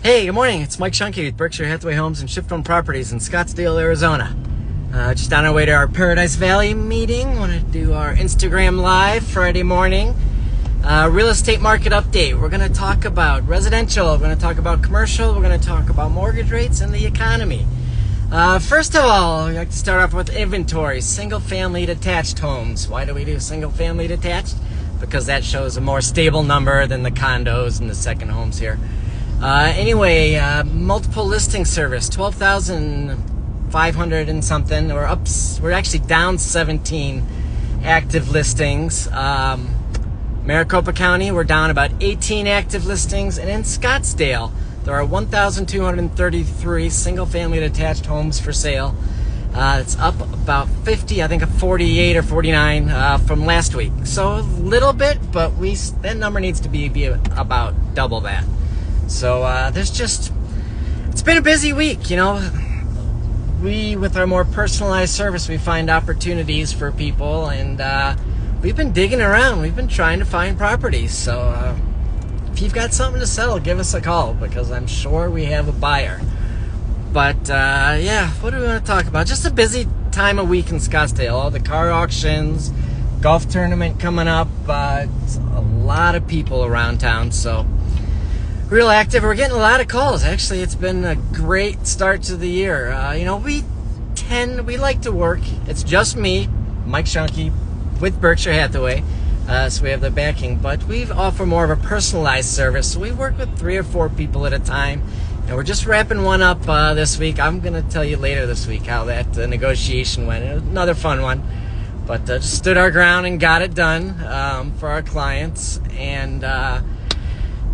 Hey, good morning. It's Mike Shunke with Berkshire Hathaway Homes and Shift-Owned Properties in Scottsdale, Arizona. Just on our way to our Paradise Valley meeting. Want to do our Instagram Live Friday morning. Real estate market update. We're going to talk about residential. We're going to talk about commercial. We're going to talk about mortgage rates and the economy. First of all, I'd like to start off with inventory. Single-family detached homes. Why do we do single-family detached? Because that shows a more stable number than the condos and the second homes here. Anyway, multiple listing service, 12,500 and something. We're actually down 17 active listings. Maricopa County, we're down about 18 active listings. And in Scottsdale, there are 1,233 single-family detached homes for sale. It's up about 50, I think 48 or 49 from last week. So a little bit, but that number needs to be about double that. So it's been a busy week, you know. With our more personalized service, we find opportunities for people, and we've been digging around. We've been trying to find properties. So if you've got something to sell, give us a call, because I'm sure we have a buyer. But yeah, what do we want to talk about? Just a busy time of week in Scottsdale. All the car auctions, golf tournament coming up. It's a lot of people around town, so real active. We're getting a lot of calls. Actually, it's been a great start to the year. We like to work. It's just me, Mike Shunke, with Berkshire Hathaway. So we have the backing, but we offer more of a personalized service. So we work with 3 or 4 people at a time, and we're just wrapping one up this week. I'm going to tell you later this week how that negotiation went. It was another fun one, but just stood our ground and got it done for our clients. And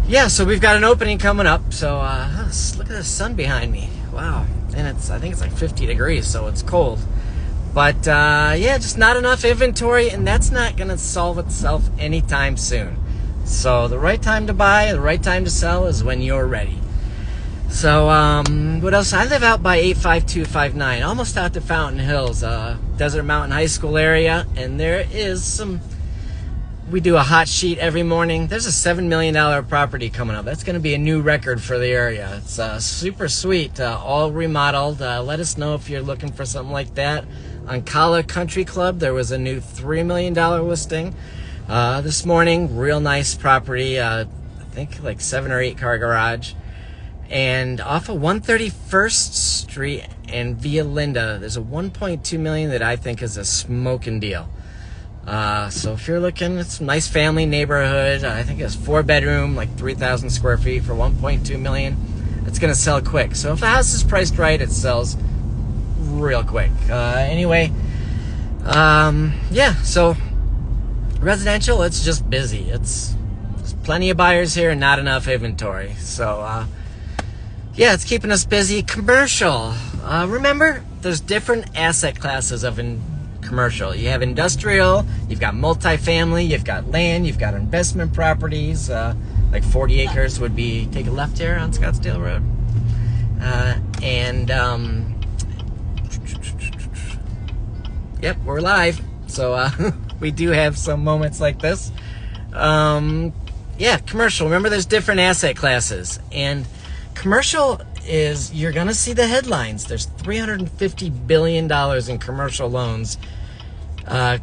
yeah, so we've got an opening coming up. So look at the sun behind me. Wow. And I think it's like 50 degrees, so it's cold. But yeah, just not enough inventory, and that's not going to solve itself anytime soon. So the right time to buy, the right time to sell is when you're ready. So what else? I live out by 85259, almost out to Fountain Hills, Desert Mountain High School area, and there is we do a hot sheet every morning. There's a $7 million property coming up. That's going to be a new record for the area. It's super sweet, all remodeled. Let us know if you're looking for something like that. On Kala Country Club, there was a new $3 million listing this morning. Real nice property. I think like 7 or 8 car garage. And off of 131st Street and Via Linda, there's a $1.2 million that I think is a smoking deal. So if you're looking, it's a nice family neighborhood. I think it's 4-bedroom, like 3,000 square feet for $1.2 million. It's going to sell quick. So if the house is priced right, it sells real quick. Anyway, yeah, so residential, it's just busy. There's plenty of buyers here and not enough inventory. So yeah, it's keeping us busy. Commercial, remember, there's different asset classes of commercial. You have industrial, you've got multifamily, you've got land, you've got investment properties, like 40 acres would be, take a left here on Scottsdale Road. Yep, we're live. So we do have some moments like this. Yeah, commercial. Remember, there's different asset classes. And commercial is, you're going to see the headlines. There's $350 billion in commercial loans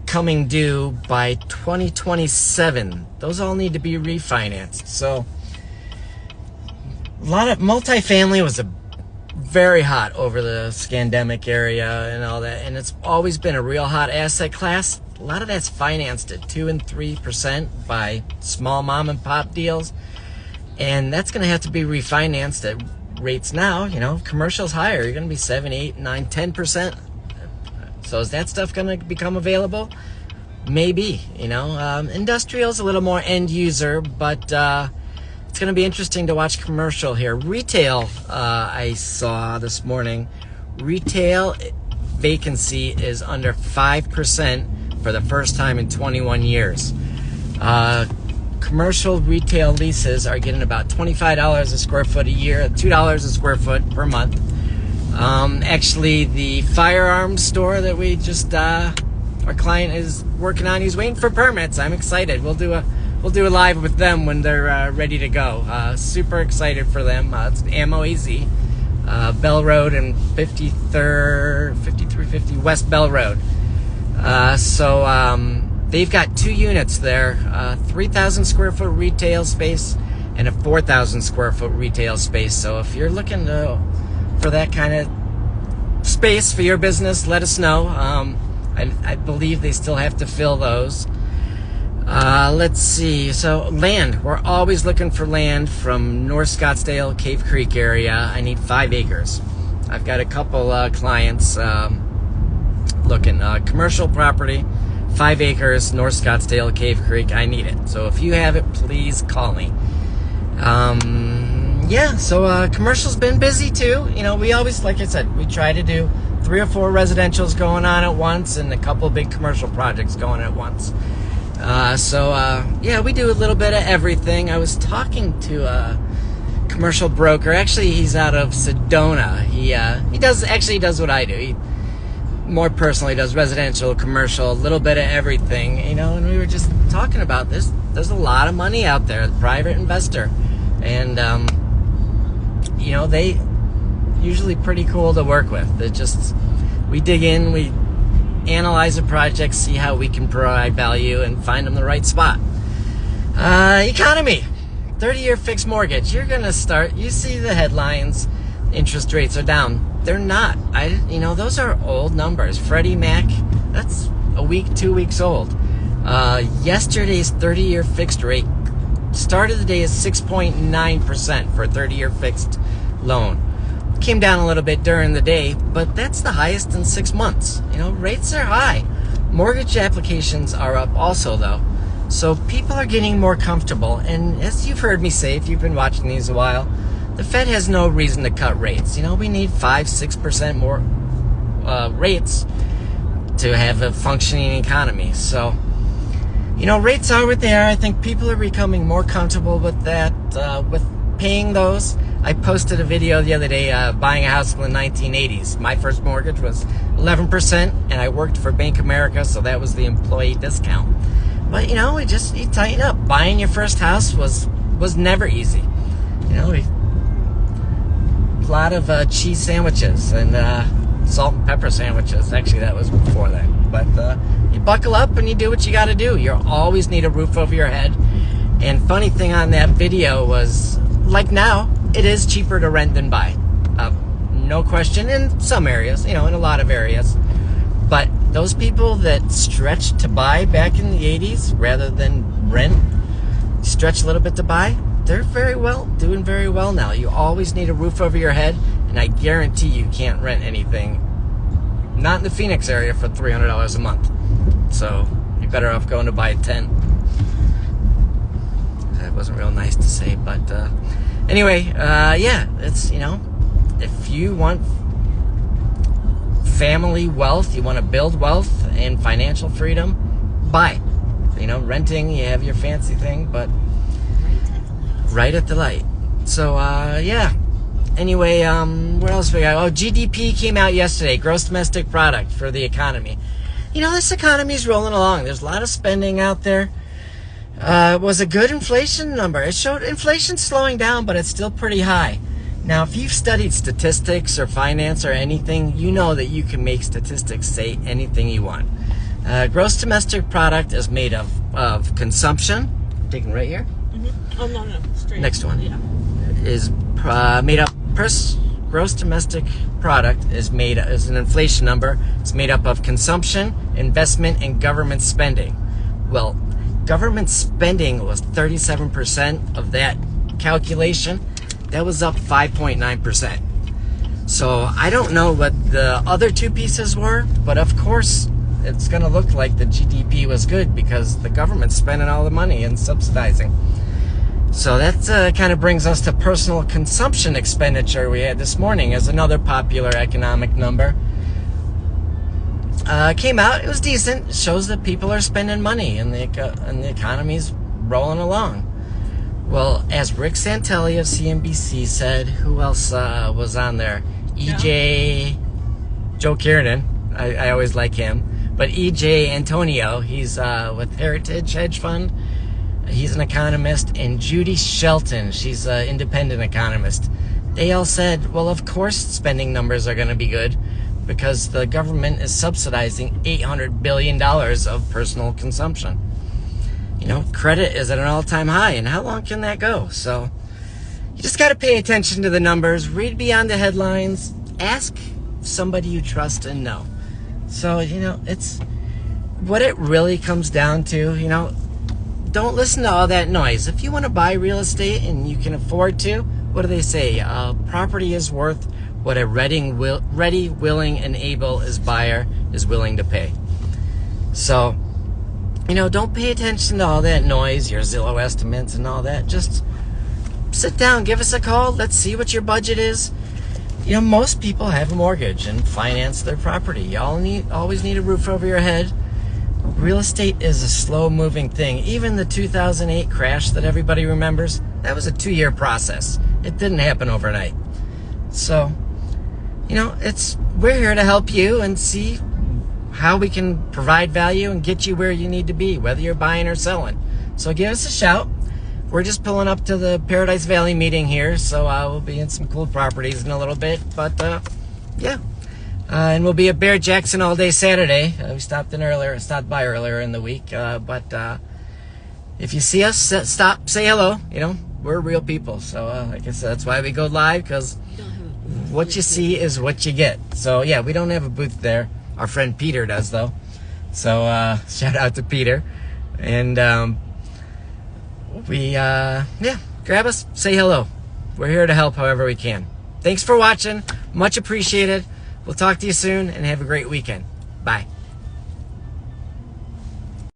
coming due by 2027. Those all need to be refinanced. So a lot of multifamily was very hot over the scandemic area and all that, and it's always been a real hot asset class. A lot of that's financed at 2 and 3% by small mom and pop deals, and that's going to have to be refinanced at rates now. Commercial's higher. You're going to be 7, 8, 9, 10%. So is that stuff going to become available? Maybe. Industrial's a little more end user, but it's going to be interesting to watch commercial here. Retail, I saw this morning, retail vacancy is under 5% for the first time in 21 years. Commercial retail leases are getting about $25 a square foot a year, $2 a square foot per month. Actually, the firearms store that we just, our client is working on, he's waiting for permits. I'm excited. We'll we'll do a live with them when they're ready to go. Super excited for them. It's Ammo AZ, Bell Road and 5350 West Bell Road. They've got 2 units there, 3,000 square foot retail space and a 4,000 square foot retail space. So if you're looking for that kind of space for your business, let us know. I believe they still have to fill those. Let's see. So land, we're always looking for land from North Scottsdale, Cave Creek area. I need 5 acres. I've got a couple clients looking. Commercial property, 5 acres, North Scottsdale, Cave Creek. I need it. So if you have it, please call me. Commercial's been busy too. You know, we always, like I said, we try to do 3 or 4 residentials going on at once and a couple big commercial projects going at once. We do a little bit of everything. I was talking to a commercial broker. Actually, he's out of Sedona. He does what I do. He more personally does residential, commercial, a little bit of everything, you know, and we were just talking about this. There's a lot of money out there, private investor. And, they usually pretty cool to work with. We dig in, we analyze a project, see how we can provide value and find them the right spot. Economy, 30-year fixed mortgage. You're going to you see the headlines, interest rates are down. They're not. Those are old numbers. Freddie Mac, that's a week, 2 weeks old. Yesterday's 30-year fixed rate started the day at 6.9% for a 30-year fixed loan. Came down a little bit during the day, but that's the highest in 6 months. Rates are high. Mortgage applications are up also, though. So people are getting more comfortable. And as you've heard me say, if you've been watching these a while, the Fed has no reason to cut rates. We need 5-6% more rates to have a functioning economy. So, rates are what they are. I think people are becoming more comfortable with that, with paying those. I posted a video the other day buying a house in the 1980s. My first mortgage was 11%, and I worked for Bank of America, so that was the employee discount. But, you tighten up. Buying your first house was never easy. A lot of cheese sandwiches and salt and pepper sandwiches. Actually, that was before that. But you buckle up and you do what you got to do. You always need a roof over your head. And funny thing on that video was, like now, it is cheaper to rent than buy. No question, in some areas, in a lot of areas. But those people that stretched to buy back in the 80s rather than rent, stretch a little bit to buy, they're doing very well now. You always need a roof over your head, and I guarantee you can't rent anything, not in the Phoenix area, for $300 a month. So you're better off going to buy a tent. That wasn't real nice to say, but anyway, it's, if you want family wealth, you want to build wealth and financial freedom, buy. Renting, you have your fancy thing, but right at the light. So, Anyway, what else we got? Oh, GDP came out yesterday, gross domestic product for the economy. This economy's rolling along. There's a lot of spending out there. It was a good inflation number. It showed inflation slowing down, but it's still pretty high. Now, if you've studied statistics or finance or anything, you know that you can make statistics say anything you want. Gross domestic product is made of consumption. I'm taking right here. Mm-hmm. Oh, no, straight. Next one. Yeah. Is made up. Gross domestic product is an inflation number. It's made up of consumption, investment, and government spending. Well, government spending was 37% of that calculation. That was up 5.9%. So I don't know what the other two pieces were, but of course it's going to look like the GDP was good because the government's spending all the money and subsidizing. So that kind of brings us to personal consumption expenditure we had this morning as another popular economic number. Came out, it was decent. It shows that people are spending money and the economy's rolling along. Well, as Rick Santelli of CNBC said, who else was on there? Joe Kiernan, I always like him. But EJ Antonio, he's with Heritage Hedge Fund. he's an economist, and Judy Shelton, she's an independent economist. They all said, well, of course spending numbers are going to be good because the government is subsidizing $800 billion of personal consumption. You know, credit is at an all-time high, and how long can that go? So you just got to pay attention to the numbers, read beyond the headlines, ask somebody you trust and know. So, you know, it's what it really comes down to. You know, don't listen to all that noise. If you want to buy real estate and you can afford to, what do they say? Property is worth what a ready, willing, and able buyer is willing to pay. So, you know, don't pay attention to all that noise, your Zillow estimates and all that. Just sit down, give us a call. Let's see what your budget is. You know, most people have a mortgage and finance their property. Y'all always need a roof over your head. Real estate is a slow-moving thing. Even the 2008 crash that everybody remembers, that was a 2-year process. It didn't happen overnight. So, you know, we're here to help you and see how we can provide value and get you where you need to be, whether you're buying or selling. So give us a shout. We're just pulling up to the Paradise Valley meeting here, so we'll be in some cool properties in a little bit. But, yeah. And we'll be at Bear Jackson all day Saturday. We stopped by earlier in the week. But if you see us, stop, say hello. You know, we're real people. So, like I said, that's why we go live, because what you see is what you get. So, yeah, we don't have a booth there. Our friend Peter does, though. So, shout out to Peter. And, grab us, say hello. We're here to help however we can. Thanks for watching. Much appreciated. We'll talk to you soon, and have a great weekend. Bye.